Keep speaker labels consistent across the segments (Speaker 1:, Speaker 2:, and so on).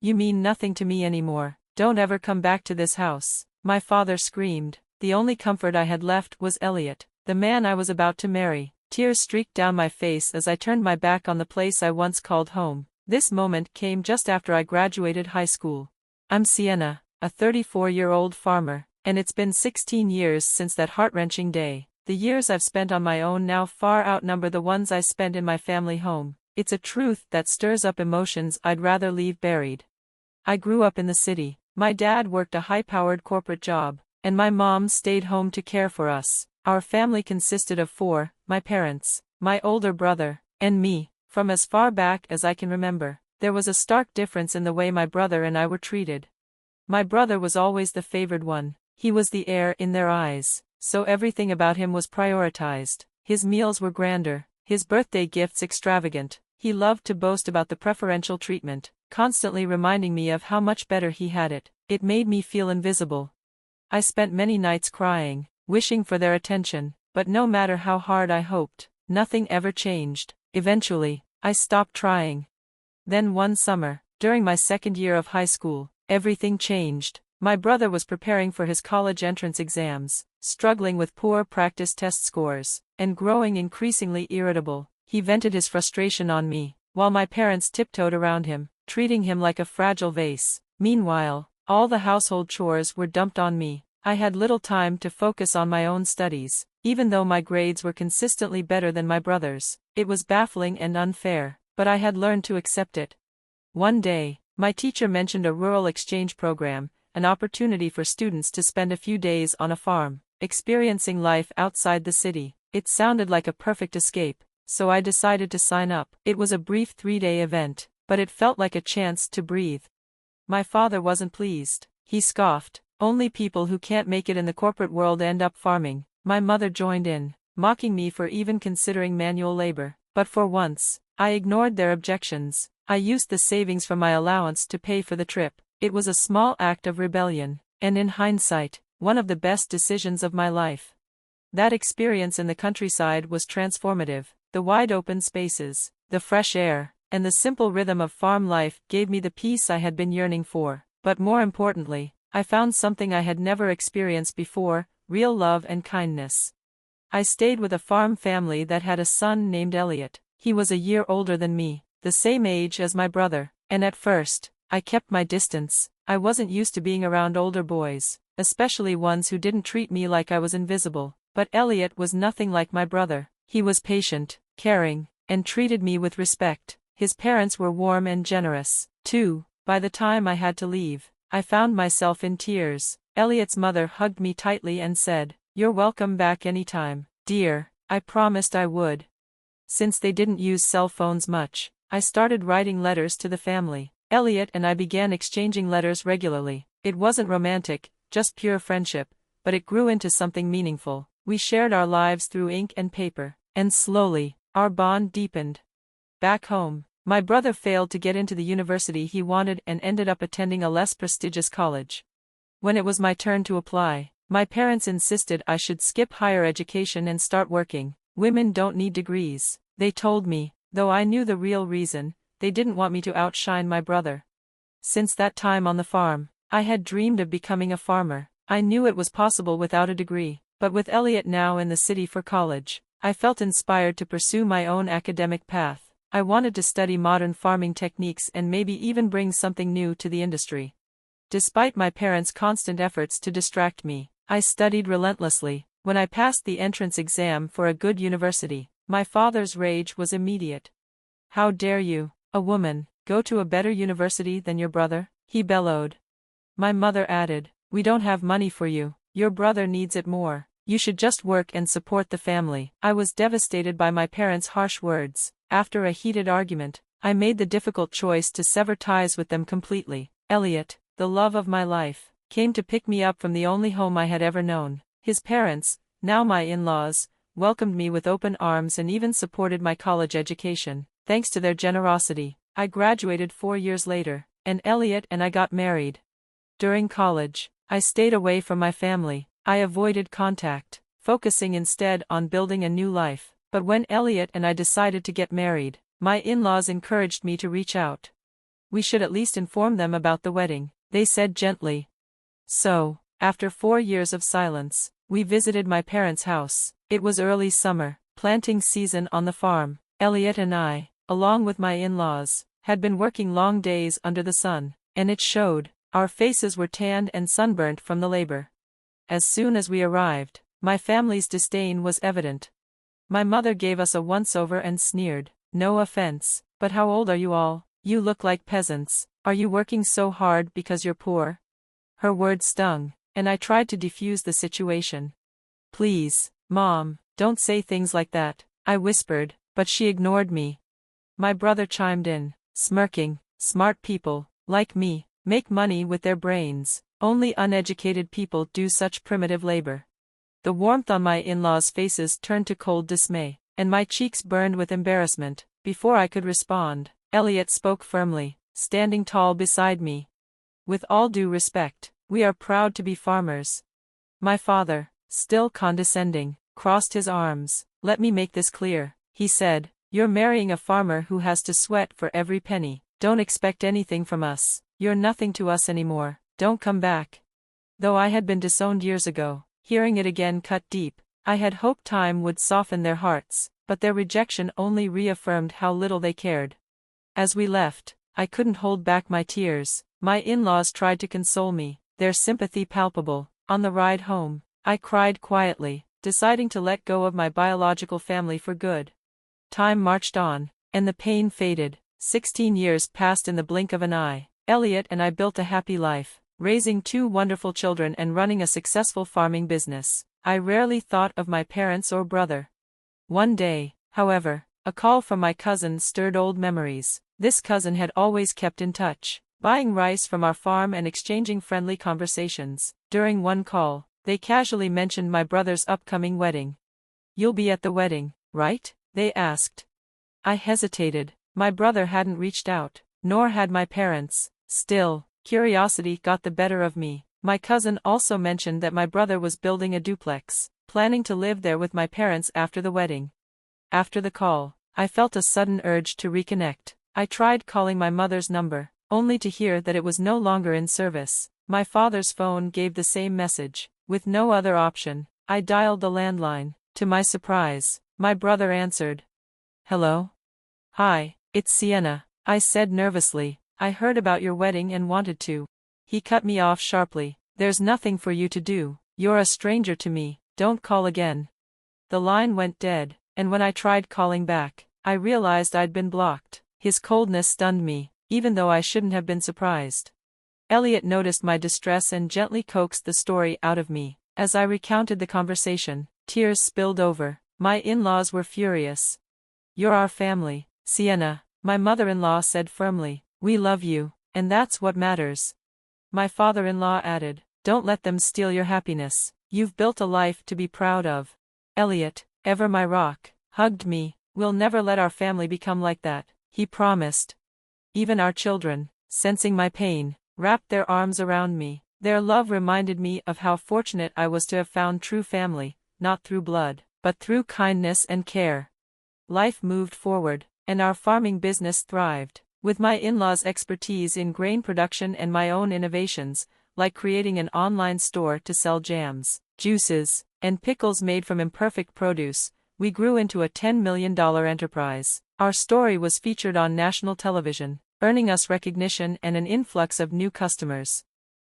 Speaker 1: You mean nothing to me anymore. Don't ever come back to this house. My father screamed. The only comfort I had left was Elliot, the man I was about to marry. Tears streaked down my face as I turned my back on the place I once called home. This moment came just after I graduated high school. I'm Sienna, a 34-year-old farmer, and it's been 16 years since that heart-wrenching day. The years I've spent on my own now far outnumber the ones I spent in my family home. It's a truth that stirs up emotions I'd rather leave buried. I grew up in the city. My dad worked a high-powered corporate job, and my mom stayed home to care for us. Our family consisted of four: my parents, my older brother, and me. From as far back as I can remember, there was a stark difference in the way my brother and I were treated. My brother was always the favored one. He was the heir in their eyes, so everything about him was prioritized. His meals were grander, his birthday gifts extravagant. He loved to boast about the preferential treatment, constantly reminding me of how much better he had it. It made me feel invisible. I spent many nights crying, wishing for their attention, but no matter how hard I hoped, nothing ever changed. Eventually, I stopped trying. Then one summer, during my second year of high school, everything changed. My brother was preparing for his college entrance exams, struggling with poor practice test scores, and growing increasingly irritable. He vented his frustration on me, while my parents tiptoed around him, treating him like a fragile vase. Meanwhile, all the household chores were dumped on me. I had little time to focus on my own studies, even though my grades were consistently better than my brother's. It was baffling and unfair, but I had learned to accept it. One day, my teacher mentioned a rural exchange program, an opportunity for students to spend a few days on a farm, experiencing life outside the city. It sounded like a perfect escape, so I decided to sign up. It was a brief 3-day event, but it felt like a chance to breathe. My father wasn't pleased. He scoffed. Only people who can't make it in the corporate world end up farming. My mother joined in, mocking me for even considering manual labor. But for once, I ignored their objections. I used the savings from my allowance to pay for the trip. It was a small act of rebellion, and in hindsight, one of the best decisions of my life. That experience in the countryside was transformative. The wide-open spaces, the fresh air, and the simple rhythm of farm life gave me the peace I had been yearning for. But more importantly, I found something I had never experienced before: real love and kindness. I stayed with a farm family that had a son named Elliot. He was a year older than me, the same age as my brother, and at first, I kept my distance. I wasn't used to being around older boys, especially ones who didn't treat me like I was invisible. But Elliot was nothing like my brother. He was patient, caring, and treated me with respect. His parents were warm and generous, too. By the time I had to leave, I found myself in tears. Elliot's mother hugged me tightly and said, "You're welcome back anytime, dear." I promised I would. Since they didn't use cell phones much, I started writing letters to the family. Elliot and I began exchanging letters regularly. It wasn't romantic, just pure friendship, but it grew into something meaningful. We shared our lives through ink and paper, and slowly, our bond deepened. Back home, my brother failed to get into the university he wanted and ended up attending a less prestigious college. When it was my turn to apply, my parents insisted I should skip higher education and start working. Women don't need degrees, they told me, though I knew the real reason: they didn't want me to outshine my brother. Since that time on the farm, I had dreamed of becoming a farmer. I knew it was possible without a degree. But with Elliot now in the city for college, I felt inspired to pursue my own academic path. I wanted to study modern farming techniques and maybe even bring something new to the industry. Despite my parents' constant efforts to distract me, I studied relentlessly. When I passed the entrance exam for a good university, my father's rage was immediate. "How dare you, a woman, go to a better university than your brother?" he bellowed. My mother added, "We don't have money for you. Your brother needs it more. You should just work and support the family." I was devastated by my parents' harsh words. After a heated argument, I made the difficult choice to sever ties with them completely. Elliot, the love of my life, came to pick me up from the only home I had ever known. His parents, now my in-laws, welcomed me with open arms and even supported my college education. Thanks to their generosity, I graduated 4 years later, and Elliot and I got married. During college, I stayed away from my family. I avoided contact, focusing instead on building a new life. But when Elliot and I decided to get married, my in-laws encouraged me to reach out. We should at least inform them about the wedding, they said gently. So, after 4 years of silence, we visited my parents' house. It was early summer, planting season on the farm. Elliot and I, along with my in-laws, had been working long days under the sun, and it showed. Our faces were tanned and sunburnt from the labor. As soon as we arrived, my family's disdain was evident. My mother gave us a once-over and sneered, "No offense, but how old are you all? You look like peasants. Are you working so hard because you're poor?" Her words stung, and I tried to defuse the situation. "Please, Mom, don't say things like that," I whispered, but she ignored me. My brother chimed in, smirking, "Smart people, like me, make money with their brains. Only uneducated people do such primitive labor." The warmth on my in-laws' faces turned to cold dismay, and my cheeks burned with embarrassment. Before I could respond, Elliot spoke firmly, standing tall beside me. "With all due respect, we are proud to be farmers." My father, still condescending, crossed his arms. "Let me make this clear," he said. "You're marrying a farmer who has to sweat for every penny. Don't expect anything from us. You're nothing to us anymore. Don't come back." Though I had been disowned years ago, hearing it again cut deep. I had hoped time would soften their hearts, but their rejection only reaffirmed how little they cared. As we left, I couldn't hold back my tears. My in-laws tried to console me, their sympathy palpable. On the ride home, I cried quietly, deciding to let go of my biological family for good. Time marched on, and the pain faded. 16 years passed in the blink of an eye. Elliot and I built a happy life, raising 2 wonderful children and running a successful farming business. I rarely thought of my parents or brother. One day, however, a call from my cousin stirred old memories. This cousin had always kept in touch, buying rice from our farm and exchanging friendly conversations. During one call, they casually mentioned my brother's upcoming wedding. "You'll be at the wedding, right?" they asked. I hesitated. My brother hadn't reached out, nor had my parents. Still, curiosity got the better of me. My cousin also mentioned that my brother was building a duplex, planning to live there with my parents after the wedding. After the call, I felt a sudden urge to reconnect. I tried calling my mother's number, only to hear that it was no longer in service. My father's phone gave the same message. With no other option, I dialed the landline. To my surprise, my brother answered. "Hello? Hi, it's Sienna," I said nervously. "I heard about your wedding and wanted to." He cut me off sharply. "There's nothing for you to do. You're a stranger to me. Don't call again." The line went dead, and when I tried calling back, I realized I'd been blocked. His coldness stunned me, even though I shouldn't have been surprised. Elliot noticed my distress and gently coaxed the story out of me. As I recounted the conversation, tears spilled over. My in-laws were furious. "You're our family, Sienna," my mother-in-law said firmly. "We love you, and that's what matters." My father-in-law added, "Don't let them steal your happiness. You've built a life to be proud of." Elliot, ever my rock, hugged me. "We'll never let our family become like that," he promised. Even our children, sensing my pain, wrapped their arms around me. Their love reminded me of how fortunate I was to have found true family, not through blood, but through kindness and care. Life moved forward, and our farming business thrived. With my in-laws' expertise in grain production and my own innovations, like creating an online store to sell jams, juices, and pickles made from imperfect produce, we grew into a $10 million enterprise. Our story was featured on national television, earning us recognition and an influx of new customers.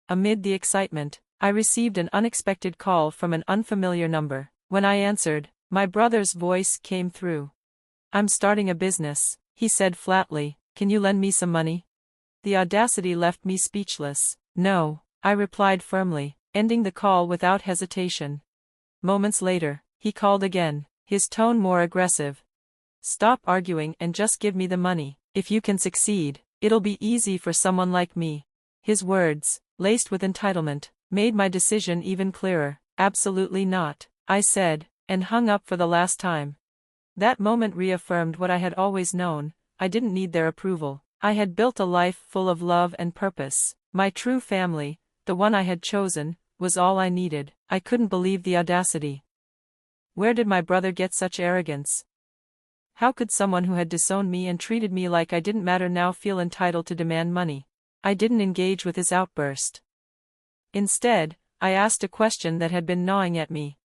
Speaker 1: Amid the excitement, I received an unexpected call from an unfamiliar number. When I answered, my brother's voice came through. "I'm starting a business," he said flatly. "Can you lend me some money?" The audacity left me speechless. "No," I replied firmly, ending the call without hesitation. Moments later, he called again, his tone more aggressive. "Stop arguing and just give me the money. If you can succeed, it'll be easy for someone like me." His words, laced with entitlement, made my decision even clearer. "Absolutely not," I said, and hung up for the last time. That moment reaffirmed what I had always known. I didn't need their approval. I had built a life full of love and purpose. My true family, the one I had chosen, was all I needed. I couldn't believe the audacity. Where did my brother get such arrogance? How could someone who had disowned me and treated me like I didn't matter now feel entitled to demand money? I didn't engage with his outburst. Instead, I asked a question that had been gnawing at me.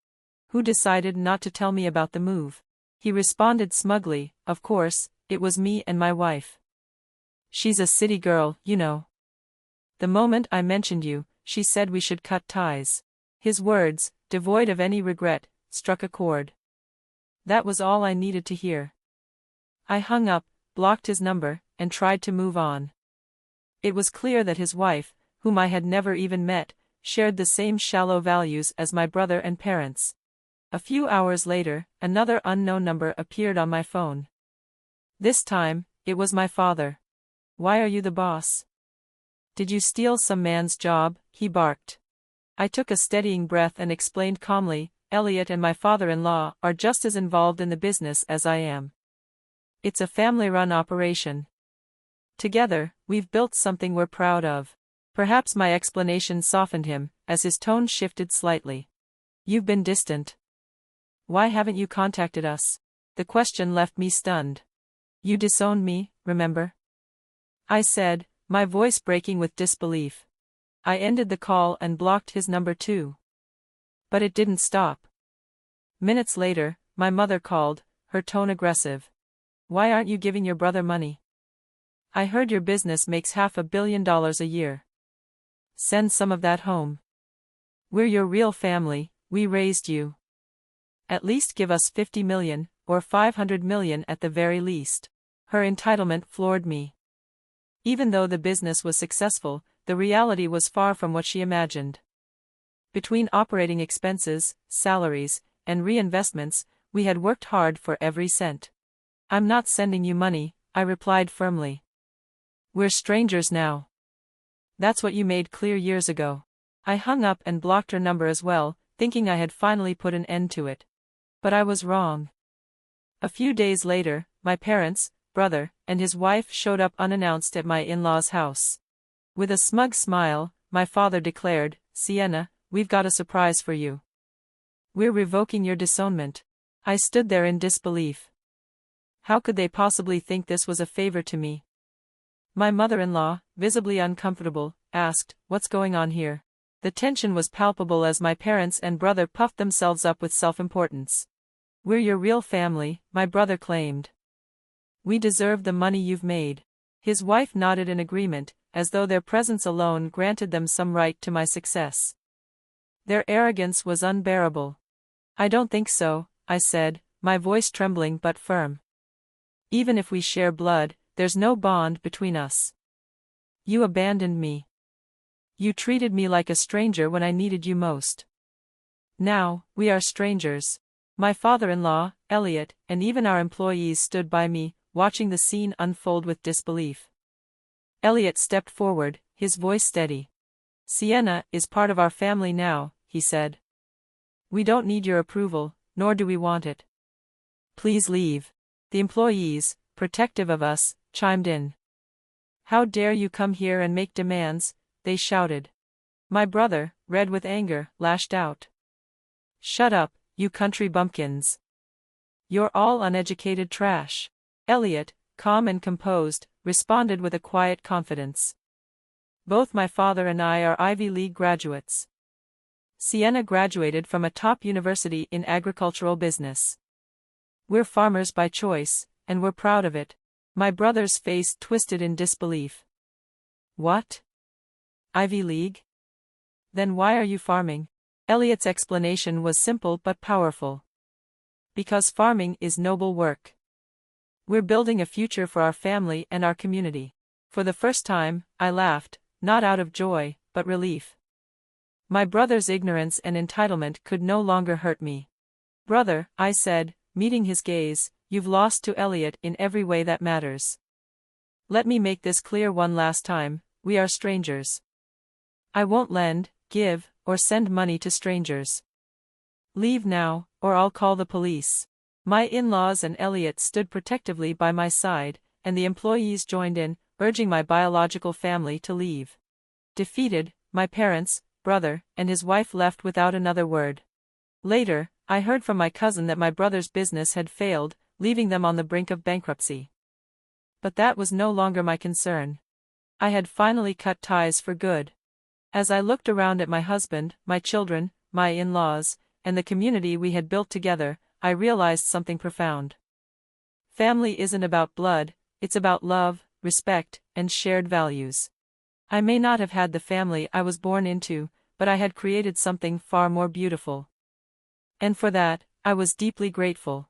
Speaker 1: Who decided not to tell me about the move? He responded smugly, of course, it was me and my wife. She's a city girl, you know. The moment I mentioned you, she said we should cut ties. His words, devoid of any regret, struck a chord. That was all I needed to hear. I hung up, blocked his number, and tried to move on. It was clear that his wife, whom I had never even met, shared the same shallow values as my brother and parents. A few hours later, another unknown number appeared on my phone. This time, it was my father. "Why are you the boss? Did you steal some man's job?" he barked. I took a steadying breath and explained calmly, "Elliot and my father-in-law are just as involved in the business as I am. It's a family-run operation. Together, we've built something we're proud of." Perhaps my explanation softened him, as his tone shifted slightly. "You've been distant. Why haven't you contacted us?" The question left me stunned. "You disowned me, remember?" I said, my voice breaking with disbelief. I ended the call and blocked his number too. But it didn't stop. Minutes later, my mother called, her tone aggressive. "Why aren't you giving your brother money? I heard your business makes $500 million a year. Send some of that home. We're your real family, we raised you. At least give us $50 million, or $500 million at the very least." Her entitlement floored me. Even though the business was successful, the reality was far from what she imagined. Between operating expenses, salaries, and reinvestments, we had worked hard for every cent. "I'm not sending you money," I replied firmly. "We're strangers now. That's what you made clear years ago." I hung up and blocked her number as well, thinking I had finally put an end to it. But I was wrong. A few days later, my parents, brother, and his wife showed up unannounced at my in-laws' house. With a smug smile, my father declared, "Sienna, we've got a surprise for you. We're revoking your disownment." I stood there in disbelief. How could they possibly think this was a favor to me? My mother-in-law, visibly uncomfortable, asked, "What's going on here?" The tension was palpable as my parents and brother puffed themselves up with self-importance. "We're your real family," my brother claimed. "We deserve the money you've made." His wife nodded in agreement, as though their presence alone granted them some right to my success. Their arrogance was unbearable. "I don't think so," I said, my voice trembling but firm. "Even if we share blood, there's no bond between us. You abandoned me. You treated me like a stranger when I needed you most. Now, we are strangers." My father-in-law, Elliot, and even our employees stood by me, watching the scene unfold with disbelief. Elliot stepped forward, his voice steady. "Sienna is part of our family now," he said. "We don't need your approval, nor do we want it. Please leave." The employees, protective of us, chimed in. "How dare you come here and make demands," they shouted. My brother, red with anger, lashed out. "Shut up, you country bumpkins. You're all uneducated trash." Elliot, calm and composed, responded with a quiet confidence. "Both my father and I are Ivy League graduates. Sienna graduated from a top university in agricultural business. We're farmers by choice, and we're proud of it." My brother's face twisted in disbelief. "What? Ivy League? Then why are you farming?" Elliot's explanation was simple but powerful. "Because farming is noble work. We're building a future for our family and our community." For the first time, I laughed, not out of joy, but relief. My brother's ignorance and entitlement could no longer hurt me. "Brother," I said, meeting his gaze, "you've lost to Elliot in every way that matters. Let me make this clear one last time, we are strangers. I won't lend, give, or send money to strangers. Leave now, or I'll call the police." My in-laws and Elliot stood protectively by my side, and the employees joined in, urging my biological family to leave. Defeated, my parents, brother, and his wife left without another word. Later, I heard from my cousin that my brother's business had failed, leaving them on the brink of bankruptcy. But that was no longer my concern. I had finally cut ties for good. As I looked around at my husband, my children, my in-laws, and the community we had built together, I realized something profound. Family isn't about blood, it's about love, respect, and shared values. I may not have had the family I was born into, but I had created something far more beautiful. And for that, I was deeply grateful.